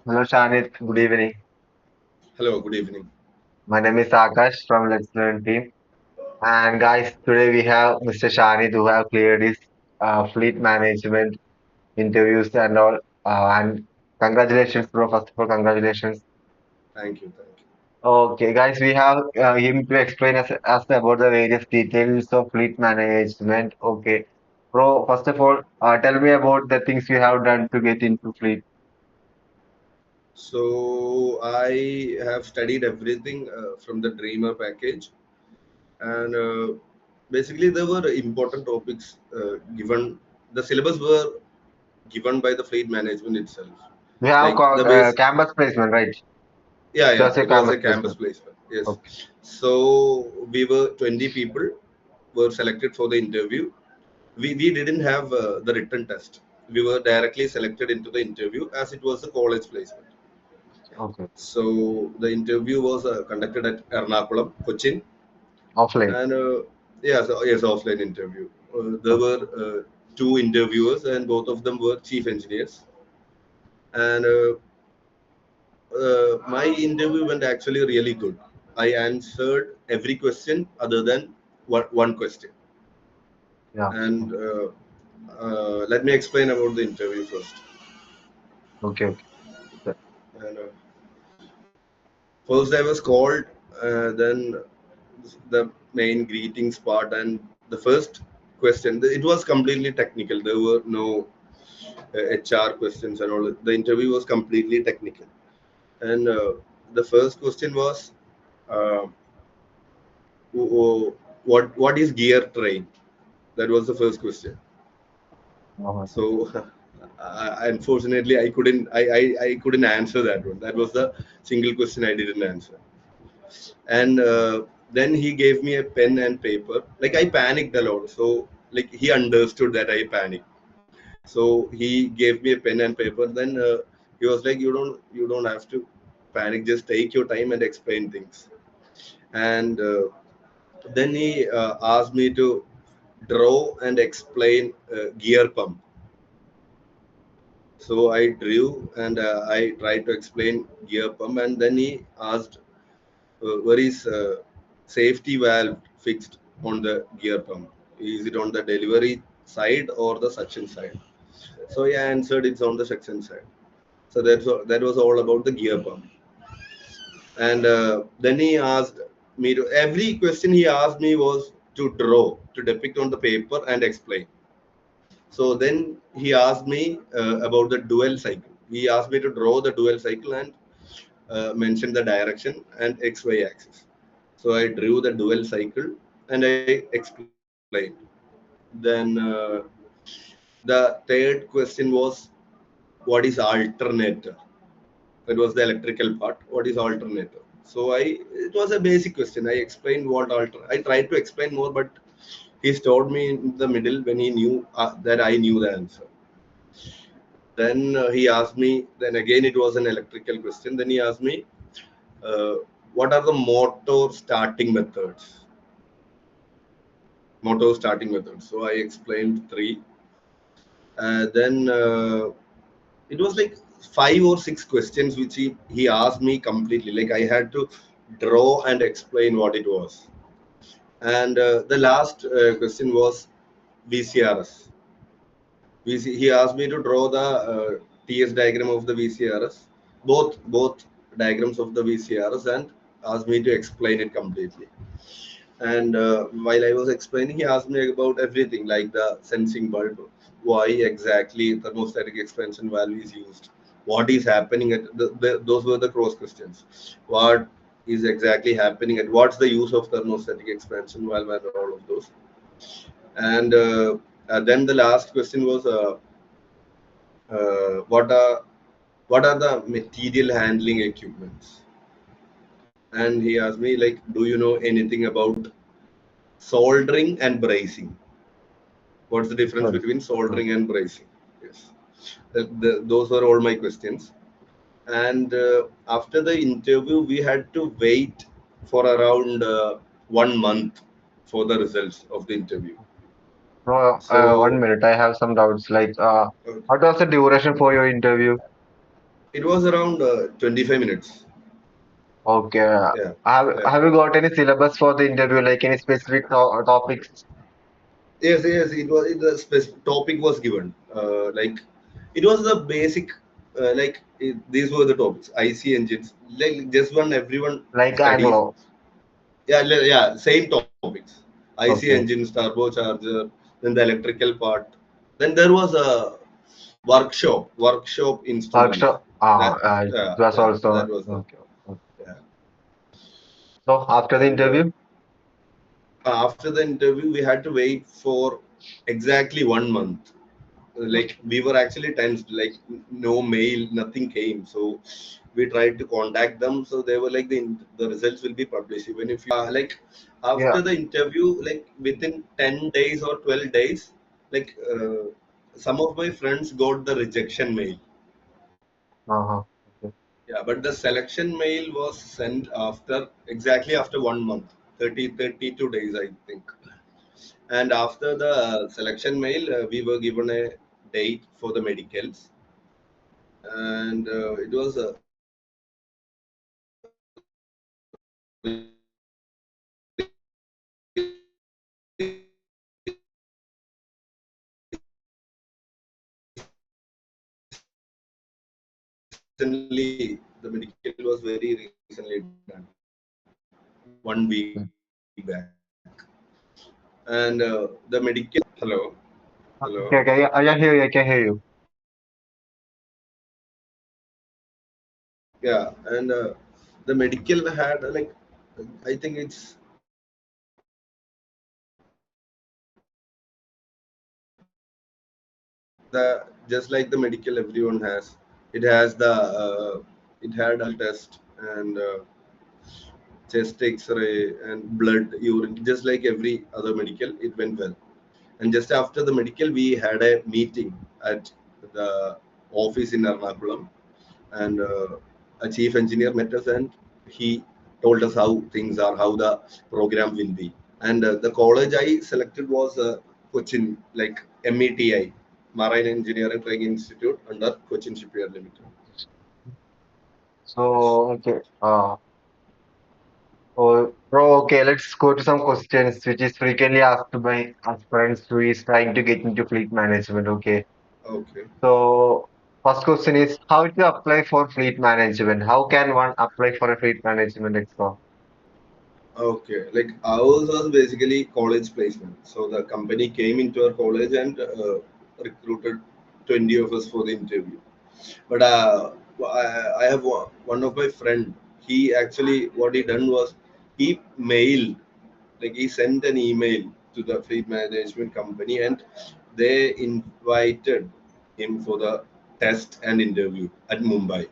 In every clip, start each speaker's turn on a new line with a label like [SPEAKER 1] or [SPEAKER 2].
[SPEAKER 1] Hello, Shanid. Good evening.
[SPEAKER 2] Hello, good evening.
[SPEAKER 1] My name is Akash from Let's Learn team. And guys, today we have Mr. Shanid who have cleared his fleet management interviews and all. And congratulations, bro. First of all, congratulations.
[SPEAKER 2] Thank you, thank you.
[SPEAKER 1] Okay, guys, we have him to explain us about the various details of fleet management. Okay, bro. First of all, tell me about the things you have done to get into fleet.
[SPEAKER 2] So I have studied everything from the Dreamer package, and basically there were important topics given. The syllabus were given by the fleet management itself,
[SPEAKER 1] We have
[SPEAKER 2] like the base.
[SPEAKER 1] campus placement, right?
[SPEAKER 2] Yeah,
[SPEAKER 1] It
[SPEAKER 2] yeah,
[SPEAKER 1] was a
[SPEAKER 2] it was
[SPEAKER 1] campus
[SPEAKER 2] a campus
[SPEAKER 1] placement.
[SPEAKER 2] placement. Yes.
[SPEAKER 1] Okay.
[SPEAKER 2] So we were 20 people were selected for the interview. We didn't have the written test. We were directly selected into the interview as it was a college placement.
[SPEAKER 1] Okay.
[SPEAKER 2] So the interview was conducted at Ernakulam, Cochin,
[SPEAKER 1] Offline.
[SPEAKER 2] and yes, offline interview. There
[SPEAKER 1] Okay.
[SPEAKER 2] were two interviewers, and both of them were chief engineers. And my interview went actually really good. I answered every question other than one question.
[SPEAKER 1] Yeah.
[SPEAKER 2] And let me explain about the interview first.
[SPEAKER 1] Okay. Okay. So,
[SPEAKER 2] And first, I was called, then the main greetings part, and the first question. It was completely technical. There were no HR questions and all. The interview was completely technical. And the first question was, uh, what is gear train? That was the first question.
[SPEAKER 1] okay.
[SPEAKER 2] So unfortunately, I couldn't answer that one. That was the single question I didn't answer. And then he gave me a pen and paper. Like I panicked a lot. So like he understood that I panicked. So he gave me a pen and paper. Then he was like, you don't have to panic. Just take your time and explain things. And then he asked me to draw and explain gear pump. So I drew and I tried to explain gear pump. And then he asked, where is safety valve fixed on the gear pump? Is it on the delivery side or the suction side? So I answered it's on the suction side. So that was all about the gear pump. And then he asked me to every question he asked me was to draw, to depict on the paper and explain. So then he asked me about the dual cycle. He asked me to draw the dual cycle and mention the direction and XY axis. So I drew the dual cycle and I explained. Then the third question was, what is alternator? That was the electrical part. What is alternator? So it was a basic question. I explained what I tried to explain more, but he stopped me in the middle when he knew that I knew the answer. Then he asked me. Then again, it was an electrical question. Then he asked me, uh, what are the motor starting methods? Motor starting methods. So I explained three. Then it was like five or six questions which he asked me completely. Like I had to draw and explain what it was. And the last question was VCRS. He asked me to draw the TS diagram of the VCRS, both diagrams of the VCRS, and asked me to explain it completely. And while I was explaining, he asked me about everything like the sensing bulb, why exactly thermostatic expansion valve is used, what is happening at those were the cross questions. What is exactly happening at what's the use of thermostatic expansion valve and all of those. And then the last question was, uh, what are what are the material handling equipments? And he asked me like, do you know anything about soldering and bracing? What's the difference
[SPEAKER 1] Sorry.
[SPEAKER 2] between
[SPEAKER 1] Hmm.
[SPEAKER 2] soldering and bracing? Yes, those were all my questions. And after the interview, we had to wait for around 1 month for the results of the interview.
[SPEAKER 1] No,
[SPEAKER 2] So
[SPEAKER 1] 1 minute. I have some doubts. Like,
[SPEAKER 2] uh,
[SPEAKER 1] what was the duration for your interview?
[SPEAKER 2] It was around 25 minutes.
[SPEAKER 1] Okay.
[SPEAKER 2] Yeah, yeah.
[SPEAKER 1] Have you got any syllabus for the interview, like any specific topics?
[SPEAKER 2] Yes, yes. It was the topic was given. Like it was the basic. These were the topics. IC engines. Like just one everyone
[SPEAKER 1] Like
[SPEAKER 2] studies.
[SPEAKER 1] Anglo.
[SPEAKER 2] Yeah, yeah. Same topics. IC
[SPEAKER 1] Okay.
[SPEAKER 2] engines, turbocharger, then the electrical part. Then there was a workshop instruments.
[SPEAKER 1] Workshop. It
[SPEAKER 2] Yeah,
[SPEAKER 1] was
[SPEAKER 2] yeah.
[SPEAKER 1] also
[SPEAKER 2] That was the
[SPEAKER 1] okay. Okay.
[SPEAKER 2] yeah.
[SPEAKER 1] So after the
[SPEAKER 2] And
[SPEAKER 1] interview,
[SPEAKER 2] after the interview, we had to wait for exactly 1 month. Like we were actually tensed, like no mail, nothing came. So we tried to contact them. So they were like the results will be published even if you like
[SPEAKER 1] yeah.
[SPEAKER 2] after the interview, like within 10 days or 12 days, like some of my friends got the rejection mail.
[SPEAKER 1] Uh-huh. Okay.
[SPEAKER 2] Yeah, but the selection mail was sent after exactly after 1 month, 32 days, I think. And after the selection mail, we were given a date for the medicals, and it was recently the medical was very recently done. One week back, and the medical. Hello, hello.
[SPEAKER 1] Okay. Okay. Yeah, I can hear you. I can hear you.
[SPEAKER 2] Yeah, and the medical had I think it's the just like the medical everyone has. It has the it had a test and chest X-ray and blood, urine, just like every other medical. It went well. And just after the medical, we had a meeting at the office in Ernakulam, and a chief engineer met us, and he told us how things are, how the program will be. And the college I selected was Cochin, like METI, Marine Engineering Training Institute under Cochin Shipyard Limited. Yes.
[SPEAKER 1] So okay. Oh, bro, okay, let's go to some questions which is frequently asked by aspirants who is trying to get into fleet management. Okay.
[SPEAKER 2] Okay.
[SPEAKER 1] So first question is how to apply for fleet management? How can one apply for a fleet management exam?
[SPEAKER 2] Okay. Like ours was basically college placement. So the company came into our college and recruited 20 of us for the interview. But I have one of my friend. He actually what he done was he mailed, like he sent an email to the fleet management company, and they invited him for the test and interview at Mumbai.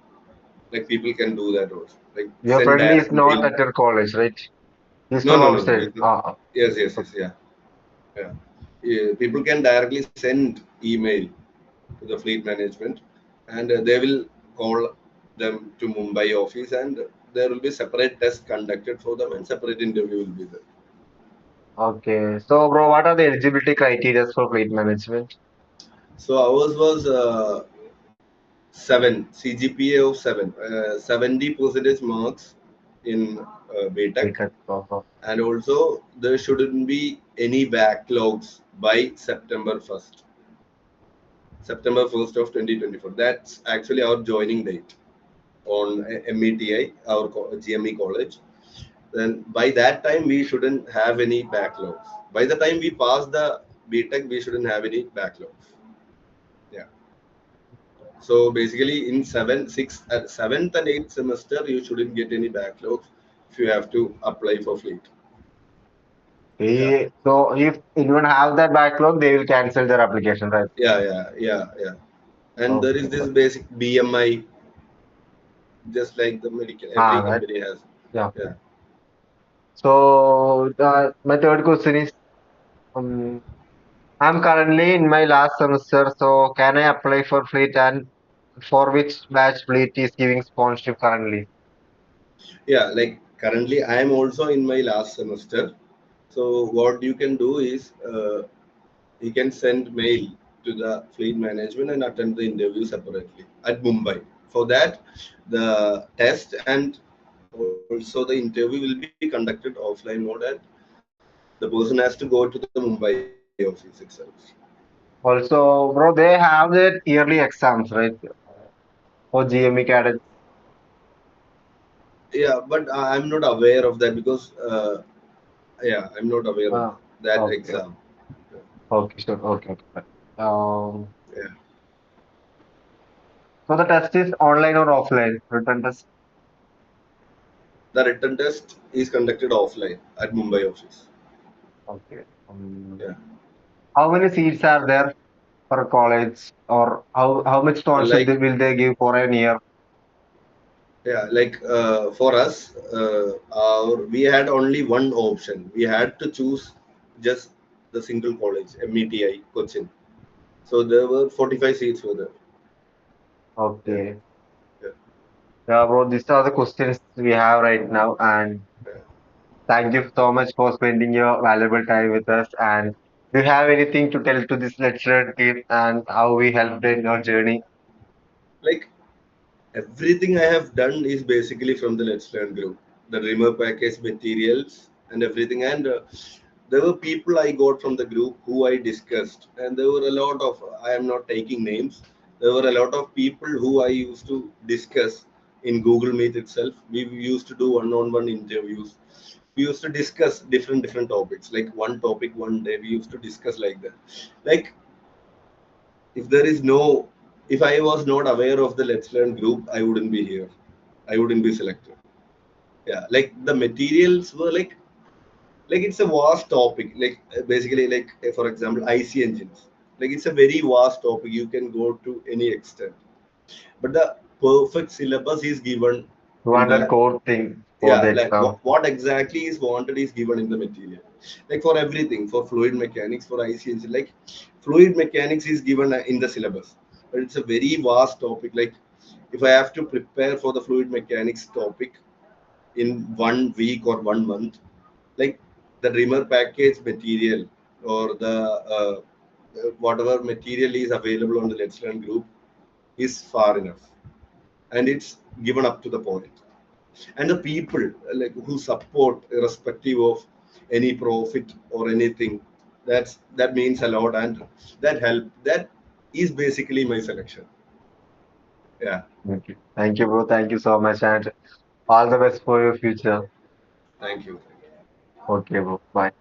[SPEAKER 2] Like people can do that also. Like
[SPEAKER 1] Your
[SPEAKER 2] send
[SPEAKER 1] friend is
[SPEAKER 2] direct
[SPEAKER 1] not
[SPEAKER 2] mail.
[SPEAKER 1] at your college, right? He's
[SPEAKER 2] No,
[SPEAKER 1] from
[SPEAKER 2] no, no, no.
[SPEAKER 1] outside.
[SPEAKER 2] Yes, yes, yes.
[SPEAKER 1] Okay.
[SPEAKER 2] Yeah, yeah. Yeah, people can directly send email to the fleet management, and they will call them to Mumbai office, and there will be separate test conducted for them, and separate interview will be there.
[SPEAKER 1] Okay. So, bro, what are the eligibility criteria for fleet management?
[SPEAKER 2] So ours was seven CGPA of seven, 70 percentage marks in BTech,
[SPEAKER 1] Because of
[SPEAKER 2] and also there shouldn't be any backlogs by September 1st of 2024. That's actually our joining date on METI, our GME college. Then by that time we shouldn't have any backlogs. By the time we pass the BTech, we shouldn't have any backlogs. Yeah. So basically, in seventh and eighth semester, you shouldn't get any backlogs if you have to apply for fleet. Yeah,
[SPEAKER 1] So if anyone have that backlog, they will cancel their application, right?
[SPEAKER 2] yeah. And there
[SPEAKER 1] Okay.
[SPEAKER 2] is this basic BMI, just like the medical, every
[SPEAKER 1] Right.
[SPEAKER 2] company has.
[SPEAKER 1] Yeah.
[SPEAKER 2] Yeah.
[SPEAKER 1] So my third question is, um, I'm currently in my last semester, so can I apply for fleet and for which batch fleet is giving sponsorship currently?
[SPEAKER 2] Yeah, like currently I am also in my last semester. So what you can do is you can send mail to the fleet management and attend the interview separately at Mumbai. For that, the test and also the interview will be conducted offline mode, and the person has to go to the Mumbai office itself.
[SPEAKER 1] Also, bro, they have that yearly exams, right? For GME cadets.
[SPEAKER 2] Yeah, but I'm not aware of that because yeah, I'm not aware of
[SPEAKER 1] Ah,
[SPEAKER 2] that
[SPEAKER 1] okay,
[SPEAKER 2] exam.
[SPEAKER 1] okay, sure, okay, okay. Fine.
[SPEAKER 2] Yeah,
[SPEAKER 1] So the test is online or offline? Written test.
[SPEAKER 2] the written test is conducted offline at Mumbai office.
[SPEAKER 1] Okay.
[SPEAKER 2] Yeah,
[SPEAKER 1] How many seats are there per college, or how much scholarship
[SPEAKER 2] like
[SPEAKER 1] will they give for a year?
[SPEAKER 2] yeah, like for us, we had only one option. We had to choose just the single college, METI, Cochin. So there were 45 seats for there. Yeah,
[SPEAKER 1] Okay.
[SPEAKER 2] yeah,
[SPEAKER 1] Yeah, bro, these are the questions we have right now, and
[SPEAKER 2] yeah.
[SPEAKER 1] thank you so much for spending your valuable time with us. And do you have anything to tell to this lecturer team and how we helped in your journey?
[SPEAKER 2] Like everything I have done is basically from the Let's Learn group. The remote package materials and everything. And there were people I got from the group who I discussed. And there were a lot of, I am not taking names, there were a lot of people who I used to discuss in Google Meet itself. We used to do one-on-one interviews. We used to discuss different topics, like one topic one day. We used to discuss like that. Like if there is no, if I was not aware of the Let's Learn group, I wouldn't be here. I wouldn't be selected. Yeah, like the materials were like it's a vast topic. Like basically, like for example, IC engines. Like it's a very vast topic. You can go to any extent, but the perfect syllabus is given in
[SPEAKER 1] 200
[SPEAKER 2] the,
[SPEAKER 1] core thing for
[SPEAKER 2] yeah,
[SPEAKER 1] the
[SPEAKER 2] like
[SPEAKER 1] exam.
[SPEAKER 2] what exactly is wanted is given in the material. Like for everything, for fluid mechanics, for IC engine, like fluid mechanics is given in the syllabus, but it's a very vast topic. Like if I have to prepare for the fluid mechanics topic in 1 week or 1 month, like the Rimmer package material or the whatever material is available on the Let's Learn group is far enough, and it's given up to the point. And the people like who support irrespective of any profit or anything, that means a lot, and that is basically my selection. Yeah,
[SPEAKER 1] Okay. Thank you, bro. Thank you so much, and all the best for your future.
[SPEAKER 2] thank you.
[SPEAKER 1] Okay, bro. Bye.